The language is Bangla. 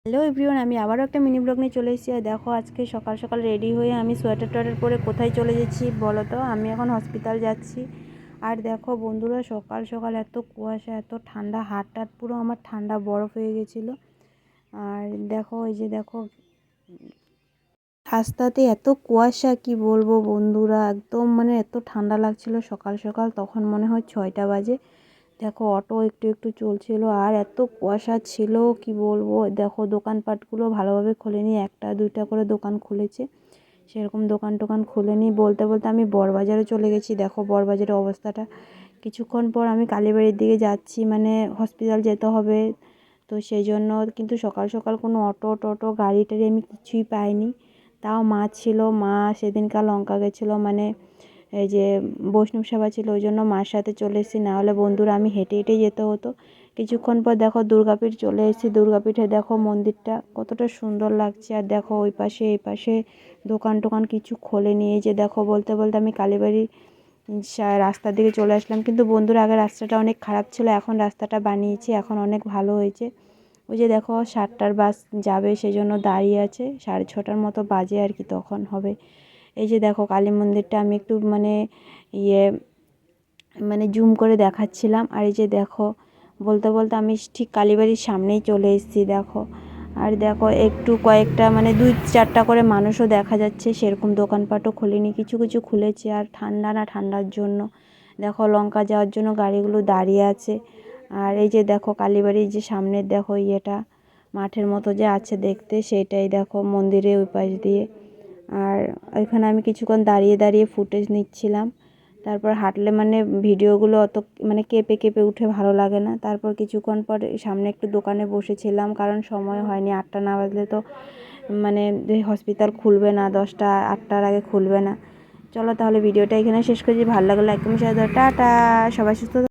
হ্যালো এভরিওয়ান, আমি আবারও একটা মিনি ব্লগ নিয়ে চলে এসেছি। আর দেখো আজকে সকাল সকাল রেডি হয়ে আমি সোয়েটার টোয়েটার পরে কোথায় চলে যাচ্ছি বলো তো? আমি এখন হসপিটাল যাচ্ছি। আর দেখো বন্ধুরা, সকাল সকাল এত কুয়াশা, এত ঠান্ডা, হাত টাত পুরো আমার ঠান্ডা বরফ হয়ে গেছিলো। আর দেখো এই যে দেখো রাস্তাতে এত কুয়াশা, কি বলবো বন্ধুরা, একদম মানে এত ঠান্ডা লাগছিল সকাল সকাল। তখন মনে হয় 6টা বাজে। দেখো অটো একটু একটু চলছিল আর এত কুয়াশা ছিল, কি বলবো। দেখো দোকানপাটগুলো ভালোভাবে খোলেনি, একটা দুইটা করে দোকান খুলেছে, সেরকম দোকান টোকান খুলেনি। বলতে বলতে আমি বড়বাজারে চলে গেছি। দেখো বড়বাজারের অবস্থাটা। কিছুক্ষণ পর আমি কালীবাড়ির দিকে যাচ্ছি, মানে হসপিটাল যেতে হবে, তো সেই জন্য। কিন্তু সকাল সকাল কোনো অটো টোটো গাড়ি টাড়ি আমি কিছুই পাইনি। তাও মা ছিল, মা সেদিনকার লঙ্কা গেছিলো, মানে এই যে বৈষ্ণব সেবা ছিল, ওই জন্য মার সাথে চলে এসেছি, নাহলে বন্ধুরা আমি হেঁটে হেঁটেই যেতে হতো। কিছুক্ষণ পর দেখো দুর্গাপীঠ চলে এসেছি। দুর্গাপীঠে দেখো মন্দিরটা কতটা সুন্দর লাগছে। আর দেখো ওই পাশে এই পাশে দোকান টোকান কিছু খোলেনি। এই যে দেখো বলতে বলতে আমি কালীবাড়ি রাস্তার দিকে চলে আসলাম। কিন্তু বন্ধুরা আগে রাস্তাটা অনেক খারাপ ছিল, এখন রাস্তাটা বানিয়েছে, এখন অনেক ভালো হয়েছে। ওই যে দেখো 7টার বাস যাবে, সেই জন্য দাঁড়িয়ে আছে। 6:30টার মতো বাজে আর কি, তখন হবে। এই যে দেখো কালী মন্দিরটা আমি একটু ইয়ে মানে জুম করে দেখাচ্ছিলাম। আর এই যে দেখো বলতে বলতে আমি ঠিক কালীবাড়ির সামনেই চলে এসেছি। দেখো আর দেখো একটু কয়েকটা মানে 2-4টা করে মানুষও দেখা যাচ্ছে, সেরকম দোকানপাটও খোলেনি, কিছু কিছু খুলেছে। আর ঠান্ডা না, ঠান্ডার জন্য দেখো লঙ্কা যাওয়ার জন্য গাড়িগুলো দাঁড়িয়ে আছে। আর এই যে দেখো কালীবাড়ির যে সামনের দেখো ইয়েটা, মাঠের মতো যে আছে দেখতে, সেটাই দেখো মন্দিরের ওই পাশ দিয়ে। আর ওইখানে আমি কিছুক্ষণ দাঁড়িয়ে দাঁড়িয়ে ফুটেজ নিচ্ছিলাম। তারপর হাঁটলে মানে ভিডিওগুলো অত মানে কেঁপে কেঁপে উঠে ভালো লাগে না। তারপর কিছুক্ষণ পর সামনে একটু দোকানে বসেছিলাম, কারণ সময় হয়নি, 8টা না বাজলে তো মানে হসপিটাল খুলবে না, 10টা 8টার আগে খুলবে না। চলো তাহলে ভিডিওটা এখানে শেষ করছি। ভালো লাগলে একদম সাথে টাটা, সবাই সুস্থ।